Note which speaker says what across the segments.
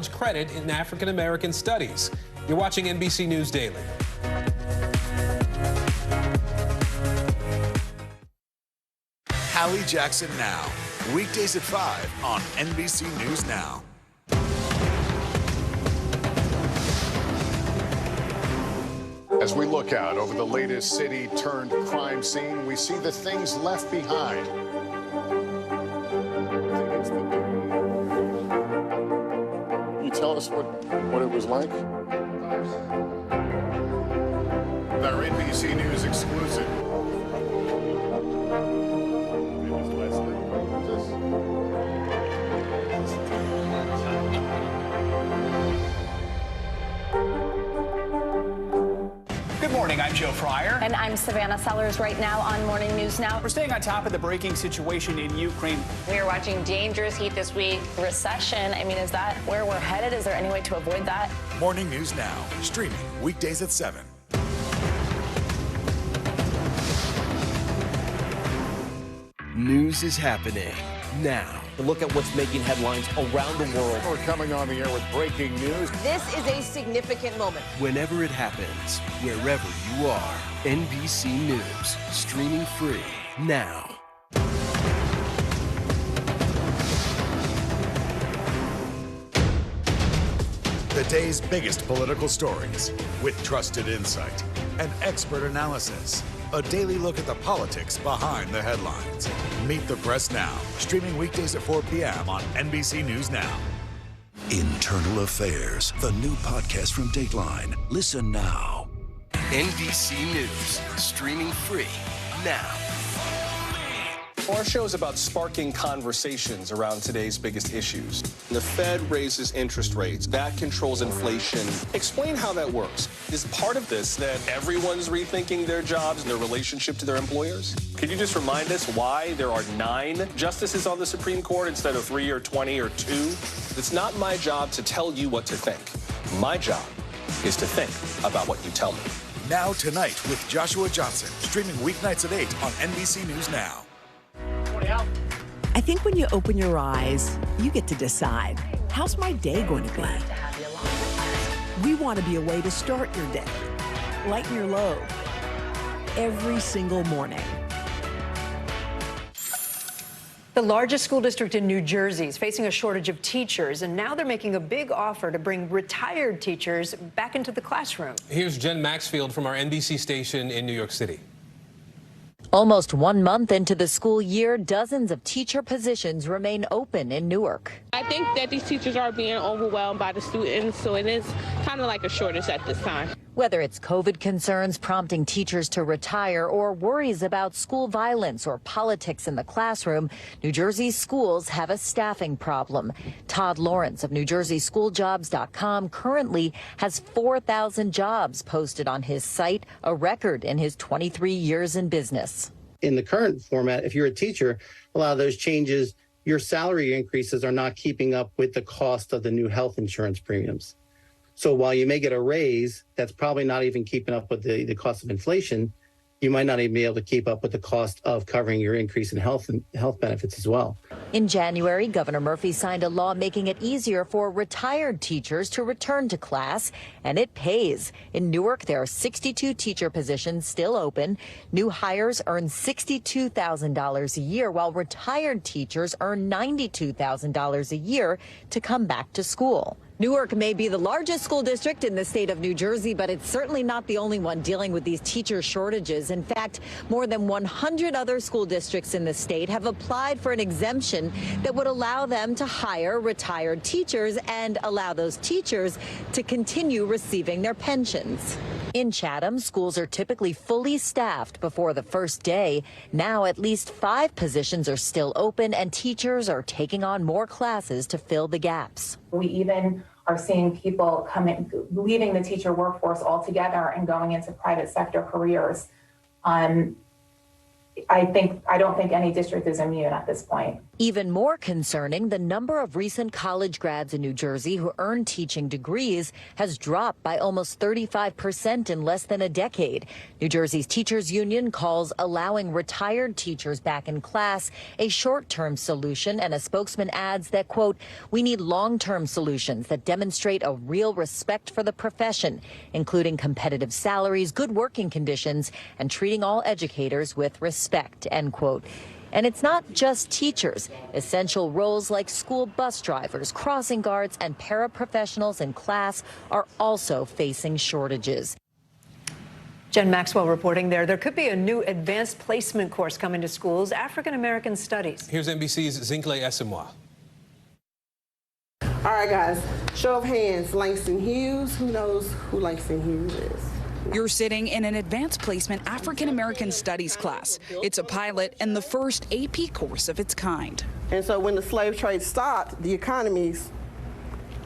Speaker 1: credit in African American studies. You're watching NBC News Daily.
Speaker 2: Hallie Jackson Now, weekdays at 5 on NBC News Now.
Speaker 3: As we look out over the latest city-turned-crime scene, we see the things left behind. Can you tell us what it was like? Our NBC News exclusive.
Speaker 4: Good morning, I'm Joe Fryer.
Speaker 5: And I'm Savannah Sellers right now on Morning News Now.
Speaker 4: We're staying on top of the breaking situation in Ukraine.
Speaker 5: We are watching dangerous heat this week. Recession, I mean, is that where we're headed? Is there any way to avoid that?
Speaker 2: Morning News Now, streaming weekdays at 7.
Speaker 6: News is happening now.
Speaker 7: Look at what's making headlines around the world.
Speaker 3: We're coming on the air with breaking news.
Speaker 8: This is a significant moment.
Speaker 6: Whenever it happens, wherever you are, NBC News, streaming free now.
Speaker 2: The day's biggest political stories with trusted insight and expert analysis. A daily look at the politics behind the headlines. Meet the Press Now, streaming weekdays at 4 p.m. on NBC News Now.
Speaker 9: Internal Affairs, the new podcast from Dateline. Listen now.
Speaker 6: NBC News, streaming free now.
Speaker 10: Our show is about sparking conversations around today's biggest issues. The Fed raises interest rates. That controls inflation. Explain how that works. Is part of this that everyone's rethinking their jobs and their relationship to their employers? Could you just remind us why there are 9 justices on the Supreme Court instead of 3 or 20 or 2? It's not my job to tell you what to think. My job is to think about what you tell me.
Speaker 2: Now Tonight with Joshua Johnson, streaming weeknights at 8 on NBC News Now.
Speaker 11: I think when you open your eyes, you get to decide, how's my day going to be? We want to be a way to start your day, lighten your load, every single morning.
Speaker 12: The largest school district in New Jersey is facing a shortage of teachers, and now they're making a big offer to bring retired teachers back into the classroom.
Speaker 1: Here's Jen Maxfield from our NBC station in New York City.
Speaker 13: Almost 1 month into the school year, dozens of teacher positions remain open in Newark.
Speaker 14: I think that these teachers are being overwhelmed by the students, so it is kind of like a shortage at this time.
Speaker 13: Whether it's COVID concerns prompting teachers to retire or worries about school violence or politics in the classroom, New Jersey's schools have a staffing problem. Todd Lawrence of NewJerseySchoolJobs.com currently has 4,000 jobs posted on his site, a record in his 23 years in business.
Speaker 15: In the current format, if you're a teacher, a lot of those changes, your salary increases are not keeping up with the cost of the new health insurance premiums. So while you may get a raise, that's probably not even keeping up with the cost of inflation. You might not even be able to keep up with the cost of covering your increase in health benefits as well.
Speaker 13: In January, Governor Murphy signed a law making it easier for retired teachers to return to class, and it pays. In Newark, there are 62 teacher positions still open. New hires earn $62,000 a year, while retired teachers earn $92,000 a year to come back to school. Newark may be the largest school district in the state of New Jersey, but it's certainly not the only one dealing with these teacher shortages. In fact, more than 100 other school districts in the state have applied for an exemption that would allow them to hire retired teachers and allow those teachers to continue receiving their pensions. In Chatham, schools are typically fully staffed before the first day. Now, at least 5 positions are still open, and teachers are taking on more classes to fill the gaps.
Speaker 16: We even are seeing people leaving the teacher workforce altogether and going into private sector careers. I don't think any district is immune at this point.
Speaker 13: Even more concerning, the number of recent college grads in New Jersey who earn teaching degrees has dropped by almost 35% in less than a decade. New Jersey's teachers union calls allowing retired teachers back in class a short-term solution, and a spokesman adds that, quote, we need long-term solutions that demonstrate a real respect for the profession, including competitive salaries, good working conditions, and treating all educators with respect, end quote. And it's not just teachers. Essential roles like school bus drivers, crossing guards, and paraprofessionals in class are also facing shortages.
Speaker 12: Jen Maxwell reporting there. There could be a new advanced placement course coming to schools, African American Studies.
Speaker 1: Here's NBC's Zincle Esimwa.
Speaker 17: All right, guys, show of hands, Langston Hughes. Who knows who Langston Hughes is?
Speaker 18: You're sitting in an advanced placement African American Studies class. It's a pilot and the first AP course of its kind.
Speaker 17: And so when the slave trade stopped, the economies,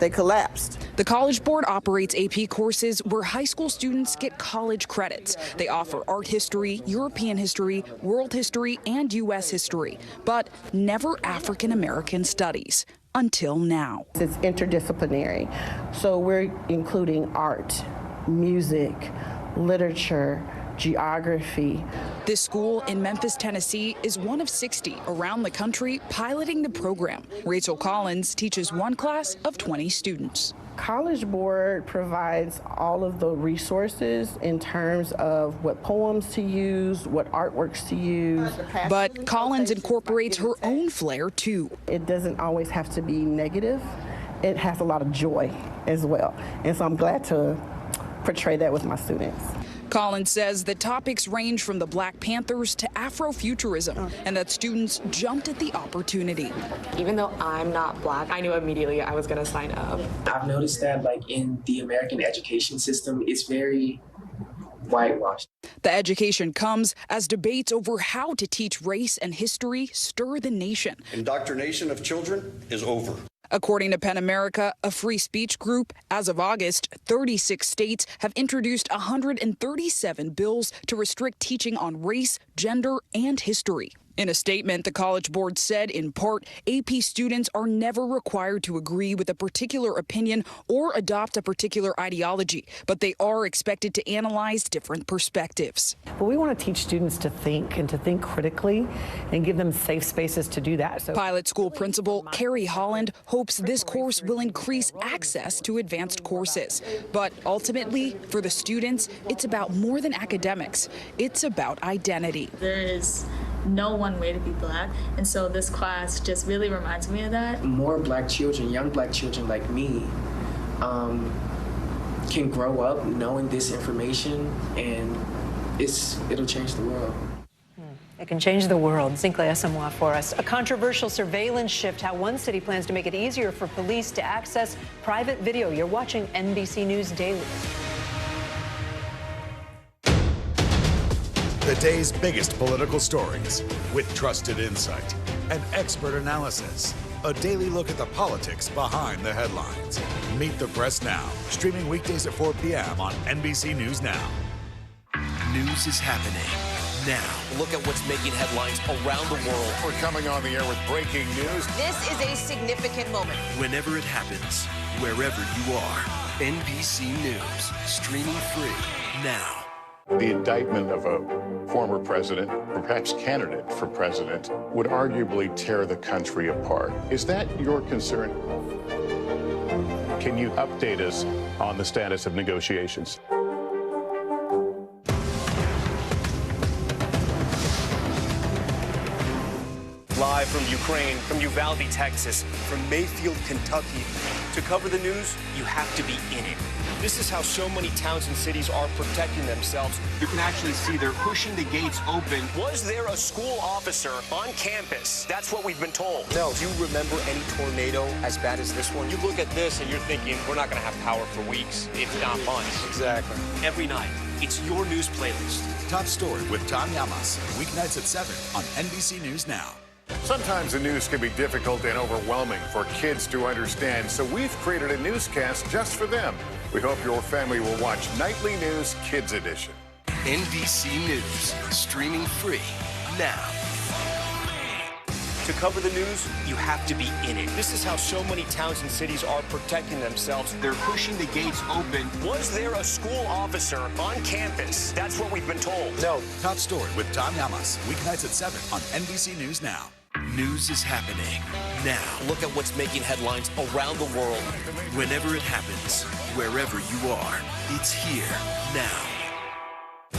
Speaker 17: they collapsed.
Speaker 18: The College Board operates AP courses where high school students get college credits. They offer art history, European history, world history, and U.S. history, but never African American studies. Until now.
Speaker 17: It's interdisciplinary, so we're including art, music, literature, geography.
Speaker 18: This school in Memphis, Tennessee is one of 60 around the country piloting the program. Rachel Collins teaches one class of 20 students.
Speaker 17: College Board provides all of the resources in terms of what poems to use, what artworks to use.
Speaker 18: But Collins incorporates her own flair too.
Speaker 17: It doesn't always have to be negative. It has a lot of joy as well. And so I'm glad to portray that with my students.
Speaker 18: Collins says the topics range from the Black Panthers to Afrofuturism, and that students jumped at the opportunity.
Speaker 19: Even though I'm not Black, I knew immediately I was going to sign up.
Speaker 20: I've noticed that, like, in the American education system, it's very whitewashed.
Speaker 18: The education comes as debates over how to teach race and history stir the nation.
Speaker 21: Indoctrination of children is over.
Speaker 18: According to PEN America, a free speech group, as of August, 36 states have introduced 137 bills to restrict teaching on race, gender, and history. In a statement, the College Board said, in part, AP students are never required to agree with a particular opinion or adopt a particular ideology, but they are expected to analyze different perspectives.
Speaker 22: But we want to teach students to think and to think critically and give them safe spaces to do that. So
Speaker 18: Pilot School Principal Carrie Holland hopes this course will increase access to advanced courses. But ultimately, for the students, it's about more than academics. It's about identity.
Speaker 23: There is no one way to be Black, and so this class just really reminds me of that.
Speaker 20: More Black children, young Black children like me, can grow up knowing this information, and it'll change the world.
Speaker 12: It can change the world. Zincle Esimwa for us. A controversial surveillance shift, how one city plans to make it easier for police to access private video. You're watching NBC News Daily.
Speaker 2: The day's biggest political stories with trusted insight and expert analysis. A daily look at the politics behind the headlines. Meet the Press Now, streaming weekdays at 4 p.m. on NBC News Now.
Speaker 6: News is happening now.
Speaker 7: Look at what's making headlines around the world.
Speaker 3: We're coming on the air with breaking news.
Speaker 8: This is a significant moment.
Speaker 6: Whenever it happens, wherever you are, NBC News, streaming free now.
Speaker 3: The indictment of a former president, or perhaps candidate for president, would arguably tear the country apart. Is that your concern? Can you update us on the status of negotiations?
Speaker 24: Live from Ukraine, from Uvalde, Texas, from Mayfield, Kentucky. To cover the news, you have to be in it. This is how so many towns and cities are protecting themselves. You can actually see they're pushing the gates open. Was there a school officer on campus? That's what we've been told. No. Do you remember any tornado as bad as this one? You look at this and you're thinking, we're not going to have power for weeks, if not months. Exactly. Every night, it's your news playlist.
Speaker 2: Top Story with Tom Yeomans, weeknights at 7 on NBC News Now.
Speaker 3: Sometimes the news can be difficult and overwhelming for kids to understand, so we've created a newscast just for them. We hope your family will watch Nightly News Kids Edition.
Speaker 6: NBC News, streaming free now.
Speaker 7: To cover the news, you have to be in it. This is how so many towns and cities are protecting themselves. They're pushing the gates open. Was there a school officer on campus? That's what we've been told.
Speaker 2: No. Top Story with Tom Yeomans, weeknights at 7 on NBC News Now.
Speaker 6: News is happening now.
Speaker 7: Look at what's making headlines around the world.
Speaker 6: Whenever it happens, wherever you are, it's here now.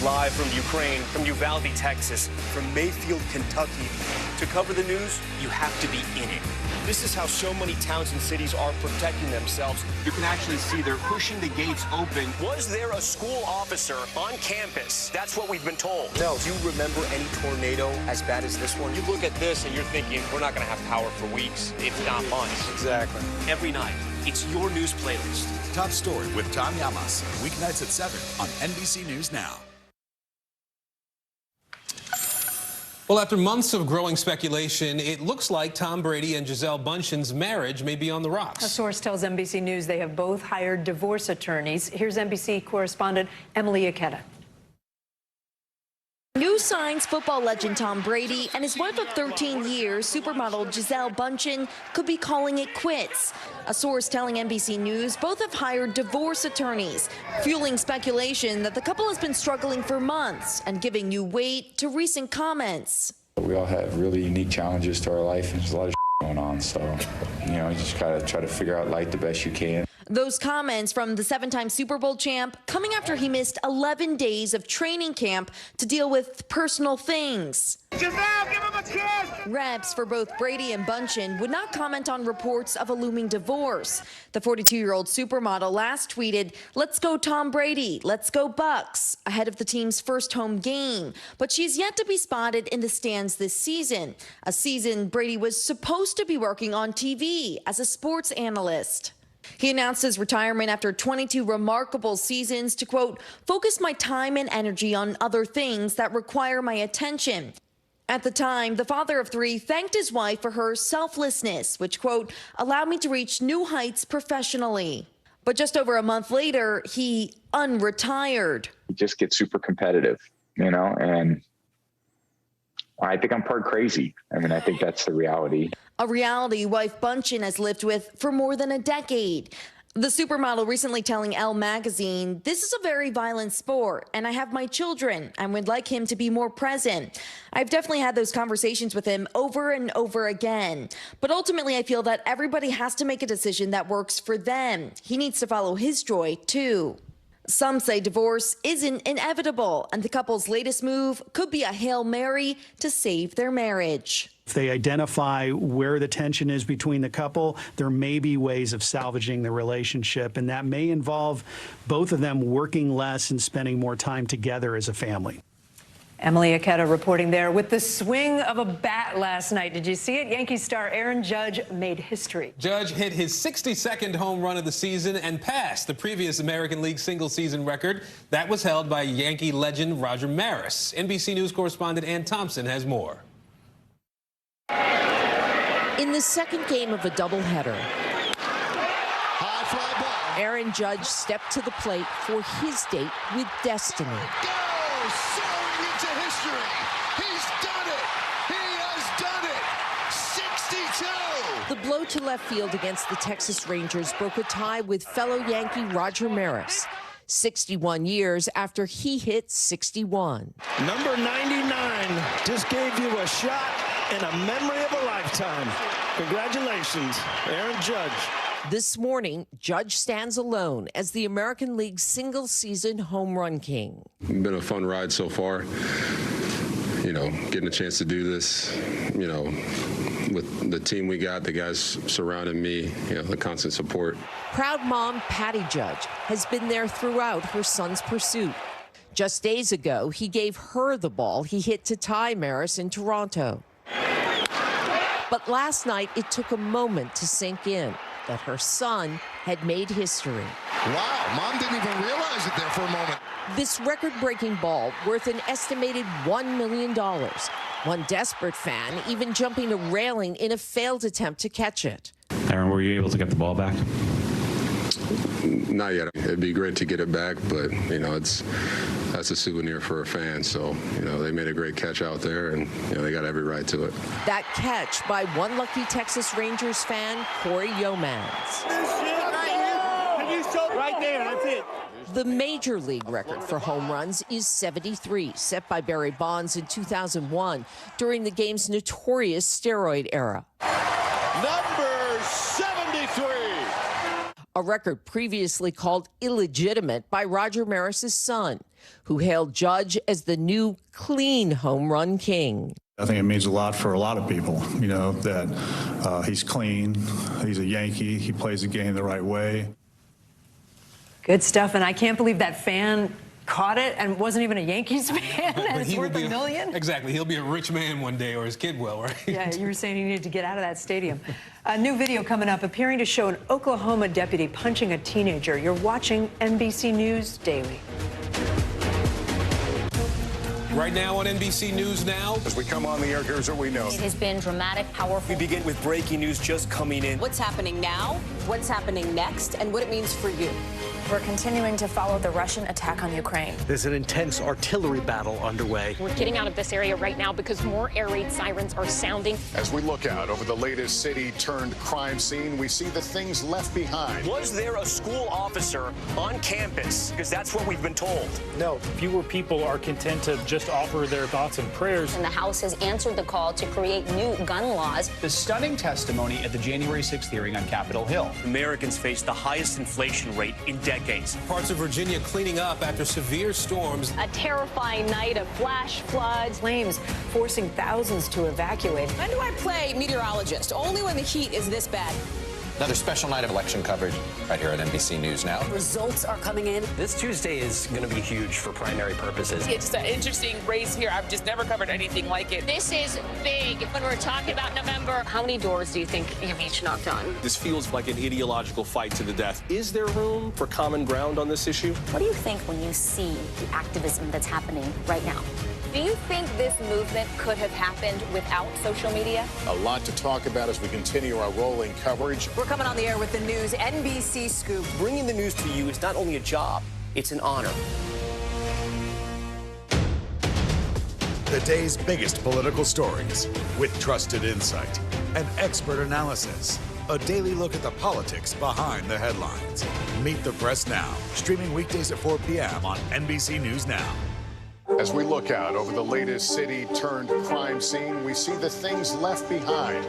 Speaker 24: Live from Ukraine, from Uvalde, Texas, from Mayfield, Kentucky. To cover the news, you have to be in it. This is how so many towns and cities are protecting themselves. You can actually see they're pushing the gates open. Was there a school officer on campus? That's what we've been told. No. Do you remember any tornado as bad as this one? You look at this and you're thinking, we're not going to have power for weeks, if not months. Exactly. Every night, it's your news playlist.
Speaker 2: Top Story with Tom Yeomans, weeknights at 7 on NBC News Now.
Speaker 1: Well, after months of growing speculation, it looks like Tom Brady and Gisele Bündchen's marriage may be on the rocks.
Speaker 12: A source tells NBC News they have both hired divorce attorneys. Here's NBC correspondent Emily Ikeda.
Speaker 4: New signs football legend Tom Brady and his wife of 13 years, supermodel Gisele Bündchen, could be calling it quits. A source telling NBC News both have hired divorce attorneys, fueling speculation that the couple has been struggling for months and giving new weight to recent comments.
Speaker 5: We all have really unique challenges to our life, and there's a lot of going on, so, you know, you just gotta try to figure out life the best you can.
Speaker 4: Those comments from the 7-time Super Bowl champ coming after he missed 11 days of training camp to deal with personal things.
Speaker 9: Gisele, give him a kiss!
Speaker 4: Reps for both Brady and Bündchen would not comment on reports of a looming divorce. The 42-year-old supermodel last tweeted, "Let's go Tom Brady, let's go Bucks," ahead of the team's first home game. But she's yet to be spotted in the stands this season, a season Brady was supposed to be working on TV as a sports analyst. He announced his retirement after 22 remarkable seasons to, quote, "focus my time and energy on other things that require my attention." At the time, the father of 3 thanked his wife for her selflessness, which, quote, "allowed me to reach new heights professionally." But just over a month later, he unretired.
Speaker 5: You just get super competitive, you know, and I think I'm part crazy. I mean, I think that's the reality.
Speaker 4: A reality wife Bündchen has lived with for more than a decade. The supermodel recently telling Elle magazine, "This is a very violent sport, and I have my children and would like him to be more present. I've definitely had those conversations with him over and over again. But ultimately, I feel that everybody has to make a decision that works for them. He needs to follow his joy, too." Some say divorce isn't inevitable, and the couple's latest move could be a Hail Mary to save their marriage.
Speaker 10: If they identify where the tension is between the couple, there may be ways of salvaging the relationship, and that may involve both of them working less and spending more time together as a family.
Speaker 12: Emily Ikeda reporting there. With the swing of a bat last night, did you see it? Yankees star Aaron Judge made history.
Speaker 1: Judge hit his 62nd home run of the season and passed the previous American League single-season record that was held by Yankee legend Roger Maris. NBC News correspondent Ann Thompson has more.
Speaker 25: In the second game of a doubleheader, Aaron Judge stepped to the plate for his date with destiny.
Speaker 9: Soaring into history. He's done it. He has done it. 62.
Speaker 25: The blow to left field against the Texas Rangers broke a tie with fellow Yankee Roger Maris, 61 years after he hit 61.
Speaker 26: Number 99 just gave you a shot and a memory of a lifetime. Congratulations, Aaron Judge.
Speaker 25: This morning, Judge stands alone as the American League single-season home run king.
Speaker 27: It's been a fun ride so far. You know, getting a chance to do this, you know, with the team we got, the guys surrounding me, you know, the constant support.
Speaker 25: Proud mom Patty Judge has been there throughout her son's pursuit. Just days ago, he gave her the ball he hit to tie Maris in Toronto. But last night, it took a moment to sink in that her son had made history.
Speaker 9: Wow, Mom didn't even realize it there for a moment.
Speaker 25: This record-breaking ball worth an estimated $1 million. One desperate fan even jumping a railing in a failed attempt to catch it.
Speaker 27: Aaron, were you able to get the ball back? Not yet. It'd be great to get it back, but, you know, it's that's a souvenir for a fan. So, they made a great catch out there, and they got every right to it.
Speaker 25: That catch by one lucky Texas Rangers fan, Yeomans.
Speaker 11: Right there, that's it.
Speaker 25: The major league record for home runs is 73, set by Barry Bonds in 2001 during the game's notorious steroid era.
Speaker 11: Number 73.
Speaker 25: A record previously called illegitimate by Roger Maris's son, who hailed Judge as the new clean home run king.
Speaker 13: I think it means a lot for a lot of people, that he's clean, he's a Yankee, he plays the game the right way.
Speaker 12: Good stuff, and I can't believe that fan caught it and wasn't even a Yankees fan, and it's worth $1 million.
Speaker 1: Exactly. He'll be a rich man one day, or his kid will, right?
Speaker 12: Yeah, you were saying he needed to get out of that stadium. A new video coming up appearing to show an Oklahoma deputy punching a teenager. You're watching NBC News Daily.
Speaker 1: Right now on NBC News Now.
Speaker 3: As we come on the air, here's what we know.
Speaker 8: It has been dramatic, powerful.
Speaker 24: We begin with breaking news just coming in.
Speaker 8: What's happening now, what's happening next, and what it means for you.
Speaker 14: We're continuing to follow the Russian attack on Ukraine.
Speaker 15: There's an intense artillery battle underway.
Speaker 16: We're getting out of this area right now because more air raid sirens are sounding.
Speaker 3: As we look out over the latest city-turned-crime scene, we see the things left behind.
Speaker 7: Was there a school officer on campus? Because that's what we've been told.
Speaker 17: No, fewer people are content to just offer their thoughts and prayers.
Speaker 8: And the House has answered the call to create new gun laws.
Speaker 19: The stunning testimony at the January 6th hearing on Capitol Hill.
Speaker 7: Americans face the highest inflation rate in decades.
Speaker 1: Parts of Virginia cleaning up after severe storms.
Speaker 16: A terrifying night of flash floods.
Speaker 12: Flames forcing thousands to evacuate.
Speaker 8: When do I play meteorologist? Only when the heat is this bad.
Speaker 28: Another special night of election coverage right here at NBC News Now.
Speaker 8: Results are coming in.
Speaker 19: This Tuesday is going to be huge for primary purposes.
Speaker 29: It's an interesting race here. I've just never covered anything like it.
Speaker 16: This is big. When we're talking about November, how many doors do you think you've each knocked on?
Speaker 19: This feels like an ideological fight to the death. Is there room for common ground on this issue?
Speaker 8: What do you think when you see the activism that's happening right now?
Speaker 16: Do you think this movement could have happened without social media?
Speaker 3: A lot to talk about as we continue our rolling coverage.
Speaker 8: We're coming on the air with the news NBC Scoop.
Speaker 7: Bringing the news to you is not only a job, it's an honor.
Speaker 2: The day's biggest political stories with trusted insight and expert analysis. A daily look at the politics behind the headlines. Meet the Press Now, streaming weekdays at 4 p.m. on NBC News Now.
Speaker 3: As we look out over the latest city-turned-crime scene, we see the things left behind.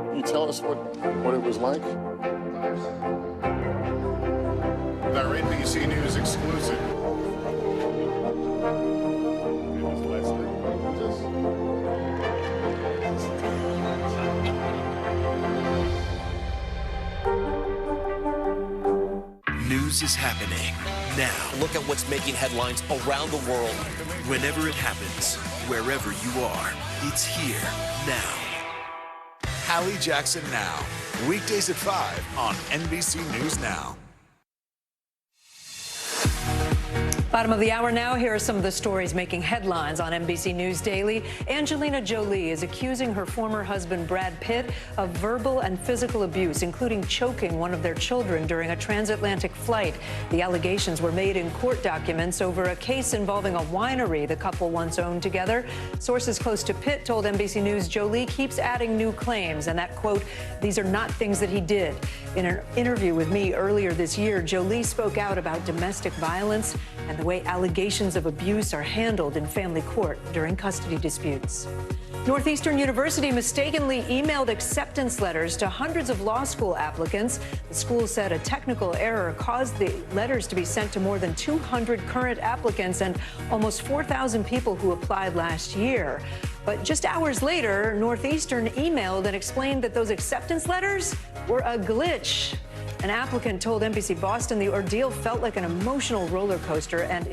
Speaker 3: Can you tell us what it was like? Our NBC News exclusive.
Speaker 6: News is happening now.
Speaker 7: Look at what's making headlines around the world.
Speaker 6: Whenever it happens, wherever you are, it's here now.
Speaker 2: Hallie Jackson Now, weekdays at 5 on NBC News Now.
Speaker 12: Bottom of the hour now, here are some of the stories making headlines on NBC News Daily. Angelina Jolie is accusing her former husband, Brad Pitt, of verbal and physical abuse, including choking one of their children during a transatlantic flight. The allegations were made in court documents over a case involving a winery the couple once owned together. Sources close to Pitt told NBC News Jolie keeps adding new claims and that, quote, these are not things that he did. In an interview with me earlier this year, Jolie spoke out about domestic violence and the way allegations of abuse are handled in family court during custody disputes. Northeastern University mistakenly emailed acceptance letters to hundreds of law school applicants. The school said a technical error caused the letters to be sent to more than 200 current applicants and almost 4,000 people who applied last year. But just hours later, Northeastern emailed and explained that those acceptance letters were a glitch. An applicant told NBC Boston the ordeal felt like an emotional roller coaster and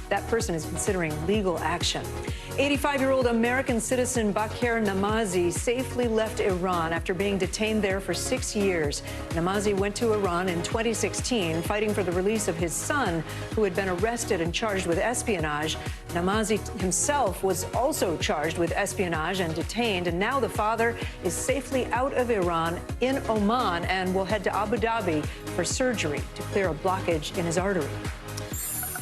Speaker 12: that person is considering legal action. 85-year-old American citizen Bakir Namazi safely left Iran after being detained there for 6 years. Namazi went to Iran in 2016, fighting for the release of his son, who had been arrested and charged with espionage. Namazi himself was also charged with espionage and detained, and now the father is safely out of Iran in Oman and will head to Abu Dhabi for surgery to clear a blockage in his artery.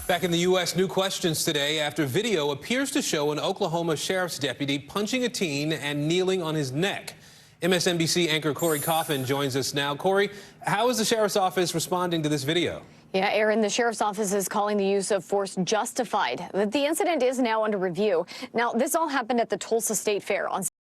Speaker 1: Back in the U.S., new questions today after video appears to show an Oklahoma sheriff's deputy punching a teen and kneeling on his neck. MSNBC anchor Corey Coffin joins us now. Corey, how is the sheriff's office responding to this video?
Speaker 4: Yeah, Aaron, the sheriff's office is calling the use of force justified. The incident is now under review. Now, this all happened at the Tulsa State Fair on